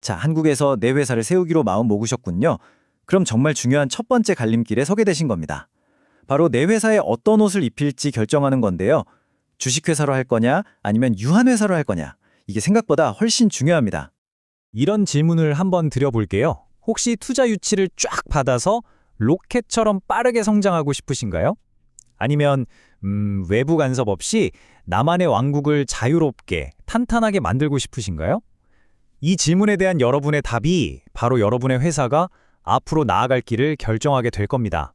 자, 한국에서 내 회사를 세우기로 마음 먹으셨군요. 그럼 정말 중요한 첫 번째 갈림길에 서게 되신 겁니다. 바로 내 회사에 어떤 옷을 입힐지 결정하는 건데요. 주식회사로 할 거냐, 아니면 유한회사로 할 거냐. 이게 생각보다 훨씬 중요합니다. 이런 질문을 한번 드려볼게요. 혹시 투자 유치를 쫙 받아서 로켓처럼 빠르게 성장하고 싶으신가요? 아니면 외부 간섭 없이 나만의 왕국을 자유롭게 탄탄하게 만들고 싶으신가요? 이 질문에 대한 여러분의 답이 바로 여러분의 회사가 앞으로 나아갈 길을 결정하게 될 겁니다.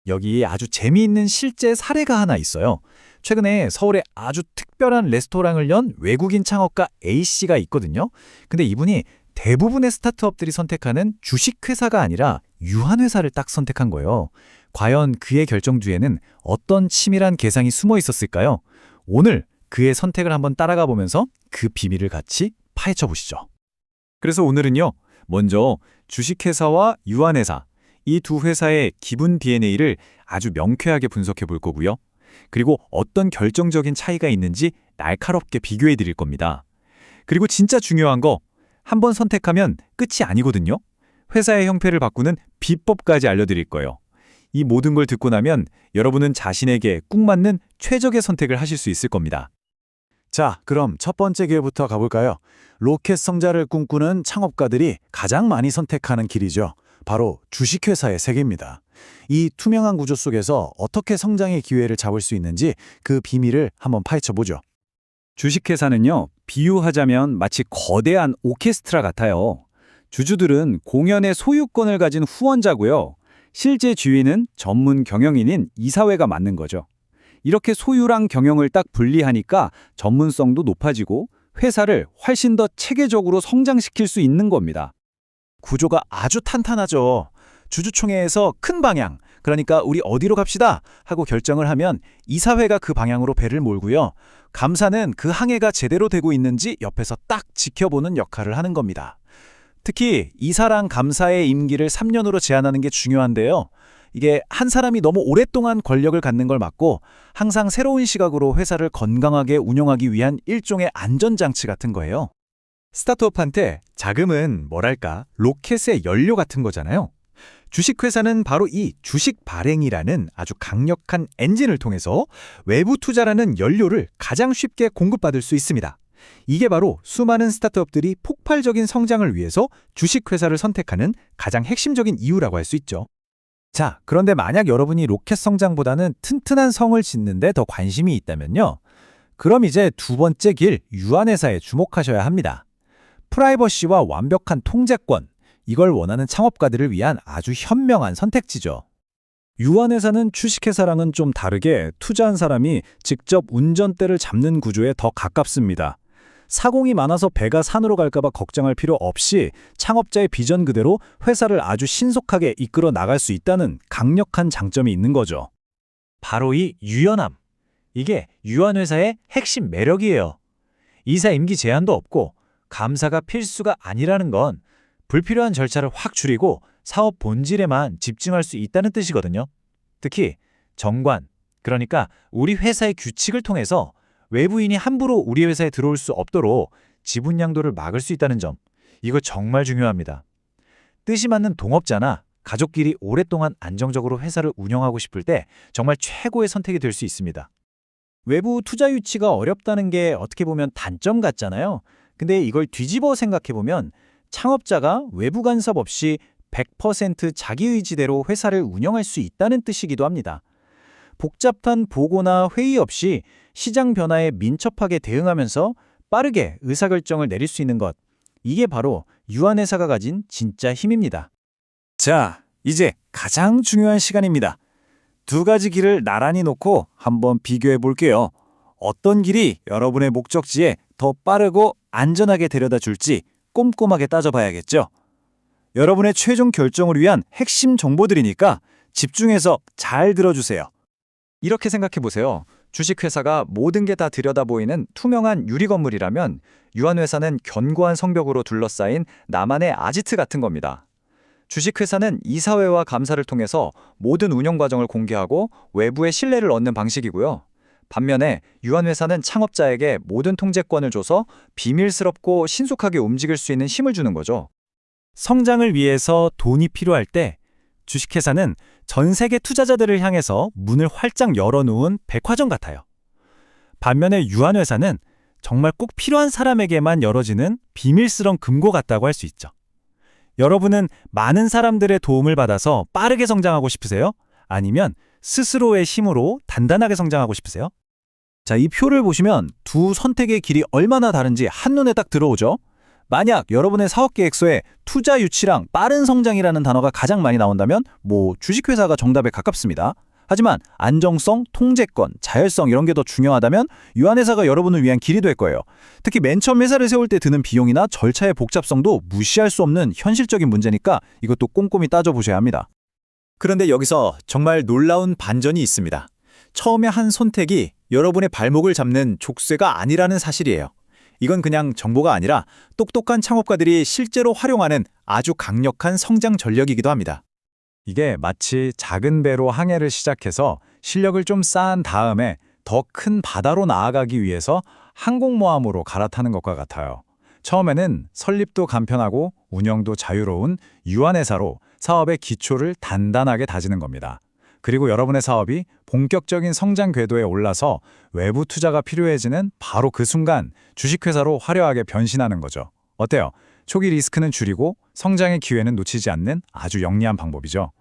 여기 아주 재미있는 실제 사례가 하나 있어요. 최근에 서울에 아주 특별한 레스토랑을 연 외국인 창업가 A씨가 있거든요. 근데 이분이 대부분의 스타트업들이 선택하는 주식회사가 아니라 유한회사를 딱 선택한 거예요. 과연 그의 결정 뒤에는 어떤 치밀한 계산이 숨어 있었을까요? 오늘 그의 선택을 한번 따라가 보면서 그 비밀을 같이 파헤쳐 보시죠. 그래서 오늘은요, 먼저 주식회사와 유한회사, 이 두 회사의 기본 DNA를 아주 명쾌하게 분석해 볼 거고요. 그리고 어떤 결정적인 차이가 있는지 날카롭게 비교해 드릴 겁니다. 그리고 진짜 중요한 거, 한번 선택하면 끝이 아니거든요. 회사의 형태를 바꾸는 비법까지 알려드릴 거예요. 이 모든 걸 듣고 나면 여러분은 자신에게 꼭 맞는 최적의 선택을 하실 수 있을 겁니다. 자, 그럼 첫 번째 길부터 가볼까요? 로켓 성자를 꿈꾸는 창업가들이 가장 많이 선택하는 길이죠. 바로 주식회사의 세계입니다. 이 투명한 구조 속에서 어떻게 성장의 기회를 잡을 수 있는지 그 비밀을 한번 파헤쳐보죠. 주식회사는요, 비유하자면 마치 거대한 오케스트라 같아요. 주주들은 공연의 소유권을 가진 후원자고요. 실제 주인은 전문 경영인인 이사회가 맡는 거죠. 이렇게 소유랑 경영을 딱 분리하니까 전문성도 높아지고 회사를 훨씬 더 체계적으로 성장시킬 수 있는 겁니다. 구조가 아주 탄탄하죠. 주주총회에서 큰 방향, 그러니까 우리 어디로 갑시다 하고 결정을 하면 이사회가 그 방향으로 배를 몰고요. 감사는 그 항해가 제대로 되고 있는지 옆에서 딱 지켜보는 역할을 하는 겁니다. 특히 이사랑 감사의 임기를 3년으로 제한하는 게 중요한데요. 이게 한 사람이 너무 오랫동안 권력을 갖는 걸 막고 항상 새로운 시각으로 회사를 건강하게 운영하기 위한 일종의 안전장치 같은 거예요. 스타트업한테 자금은 뭐랄까 로켓의 연료 같은 거잖아요. 주식회사는 바로 이 주식 발행이라는 아주 강력한 엔진을 통해서 외부 투자라는 연료를 가장 쉽게 공급받을 수 있습니다. 이게 바로 수많은 스타트업들이 폭발적인 성장을 위해서 주식회사를 선택하는 가장 핵심적인 이유라고 할 수 있죠. 자, 그런데 만약 여러분이 로켓 성장보다는 튼튼한 성을 짓는 데 더 관심이 있다면요. 그럼 이제 두 번째 길, 유한회사에 주목하셔야 합니다. 프라이버시와 완벽한 통제권, 이걸 원하는 창업가들을 위한 아주 현명한 선택지죠. 유한회사는 주식회사랑은 좀 다르게 투자한 사람이 직접 운전대를 잡는 구조에 더 가깝습니다. 사공이 많아서 배가 산으로 갈까봐 걱정할 필요 없이 창업자의 비전 그대로 회사를 아주 신속하게 이끌어 나갈 수 있다는 강력한 장점이 있는 거죠. 바로 이 유연함. 이게 유한회사의 핵심 매력이에요. 이사 임기 제한도 없고 감사가 필수가 아니라는 건 불필요한 절차를 확 줄이고 사업 본질에만 집중할 수 있다는 뜻이거든요. 특히 정관, 그러니까 우리 회사의 규칙을 통해서 외부인이 함부로 우리 회사에 들어올 수 없도록 지분 양도를 막을 수 있다는 점, 이거 정말 중요합니다. 뜻이 맞는 동업자나 가족끼리 오랫동안 안정적으로 회사를 운영하고 싶을 때 정말 최고의 선택이 될 수 있습니다. 외부 투자 유치가 어렵다는 게 어떻게 보면 단점 같잖아요. 근데 이걸 뒤집어 생각해보면 창업자가 외부 간섭 없이 100% 자기 의지대로 회사를 운영할 수 있다는 뜻이기도 합니다. 복잡한 보고나 회의 없이 시장 변화에 민첩하게 대응하면서 빠르게 의사결정을 내릴 수 있는 것, 이게 바로 유한회사가 가진 진짜 힘입니다. 자, 이제 가장 중요한 시간입니다. 두 가지 길을 나란히 놓고 한번 비교해 볼게요. 어떤 길이 여러분의 목적지에 더 빠르고 안전하게 데려다 줄지 꼼꼼하게 따져봐야겠죠. 여러분의 최종 결정을 위한 핵심 정보들이니까 집중해서 잘 들어주세요. 이렇게 생각해 보세요. 주식회사가 모든 게 다 들여다보이는 투명한 유리 건물이라면 유한회사는 견고한 성벽으로 둘러싸인 나만의 아지트 같은 겁니다. 주식회사는 이사회와 감사를 통해서 모든 운영 과정을 공개하고 외부의 신뢰를 얻는 방식이고요. 반면에 유한회사는 창업자에게 모든 통제권을 줘서 비밀스럽고 신속하게 움직일 수 있는 힘을 주는 거죠. 성장을 위해서 돈이 필요할 때 주식회사는 전 세계 투자자들을 향해서 문을 활짝 열어놓은 백화점 같아요. 반면에 유한회사는 정말 꼭 필요한 사람에게만 열어지는 비밀스러운 금고 같다고 할 수 있죠. 여러분은 많은 사람들의 도움을 받아서 빠르게 성장하고 싶으세요? 아니면 스스로의 힘으로 단단하게 성장하고 싶으세요? 자, 이 표를 보시면 두 선택의 길이 얼마나 다른지 한눈에 딱 들어오죠? 만약 여러분의 사업 계획서에 투자 유치랑 빠른 성장이라는 단어가 가장 많이 나온다면 주식회사가 정답에 가깝습니다. 하지만 안정성, 통제권, 자율성 이런 게 더 중요하다면 유한회사가 여러분을 위한 길이 될 거예요. 특히 맨 처음 회사를 세울 때 드는 비용이나 절차의 복잡성도 무시할 수 없는 현실적인 문제니까 이것도 꼼꼼히 따져보셔야 합니다. 그런데 여기서 정말 놀라운 반전이 있습니다. 처음에 한 선택이 여러분의 발목을 잡는 족쇄가 아니라는 사실이에요. 이건 그냥 정보가 아니라 똑똑한 창업가들이 실제로 활용하는 아주 강력한 성장 전략이기도 합니다. 이게 마치 작은 배로 항해를 시작해서 실력을 좀 쌓은 다음에 더 큰 바다로 나아가기 위해서 항공모함으로 갈아타는 것과 같아요. 처음에는 설립도 간편하고 운영도 자유로운 유한회사로 사업의 기초를 단단하게 다지는 겁니다. 그리고 여러분의 사업이 본격적인 성장 궤도에 올라서 외부 투자가 필요해지는 바로 그 순간 주식회사로 화려하게 변신하는 거죠. 어때요? 초기 리스크는 줄이고 성장의 기회는 놓치지 않는 아주 영리한 방법이죠.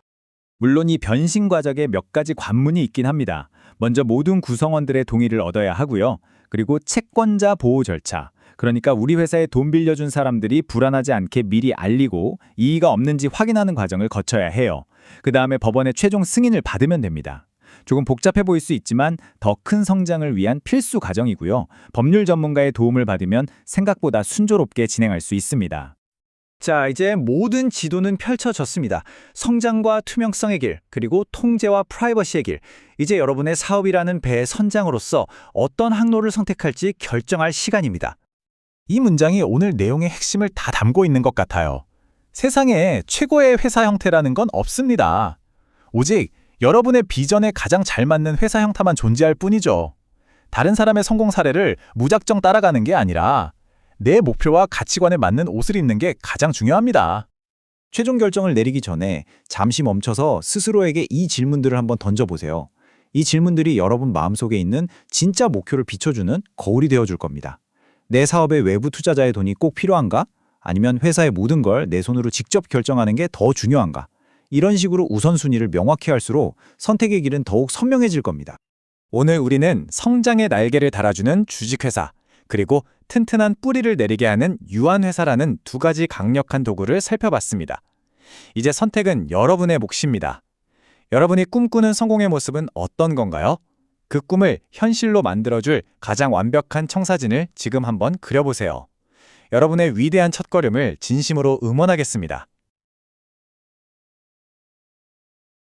물론 이 변신 과정에 몇 가지 관문이 있긴 합니다. 먼저 모든 구성원들의 동의를 얻어야 하고요. 그리고 채권자 보호 절차. 그러니까 우리 회사에 돈 빌려준 사람들이 불안하지 않게 미리 알리고 이의가 없는지 확인하는 과정을 거쳐야 해요. 그 다음에 법원의 최종 승인을 받으면 됩니다. 조금 복잡해 보일 수 있지만 더 큰 성장을 위한 필수 과정이고요. 법률 전문가의 도움을 받으면 생각보다 순조롭게 진행할 수 있습니다. 자, 이제 모든 지도는 펼쳐졌습니다. 성장과 투명성의 길, 그리고 통제와 프라이버시의 길. 이제 여러분의 사업이라는 배의 선장으로서 어떤 항로를 선택할지 결정할 시간입니다. 이 문장이 오늘 내용의 핵심을 다 담고 있는 것 같아요. 세상에 최고의 회사 형태라는 건 없습니다. 오직 여러분의 비전에 가장 잘 맞는 회사 형태만 존재할 뿐이죠. 다른 사람의 성공 사례를 무작정 따라가는 게 아니라 내 목표와 가치관에 맞는 옷을 입는 게 가장 중요합니다. 최종 결정을 내리기 전에 잠시 멈춰서 스스로에게 이 질문들을 한번 던져보세요. 이 질문들이 여러분 마음속에 있는 진짜 목표를 비춰주는 거울이 되어줄 겁니다. 내 사업에 외부 투자자의 돈이 꼭 필요한가? 아니면 회사의 모든 걸 내 손으로 직접 결정하는 게 더 중요한가? 이런 식으로 우선순위를 명확히 할수록 선택의 길은 더욱 선명해질 겁니다. 오늘 우리는 성장의 날개를 달아주는 주식회사, 그리고 튼튼한 뿌리를 내리게 하는 유한회사라는 두 가지 강력한 도구를 살펴봤습니다. 이제 선택은 여러분의 몫입니다. 여러분이 꿈꾸는 성공의 모습은 어떤 건가요? 그 꿈을 현실로 만들어줄 가장 완벽한 청사진을 지금 한번 그려보세요. 여러분의 위대한 첫걸음을 진심으로 응원하겠습니다.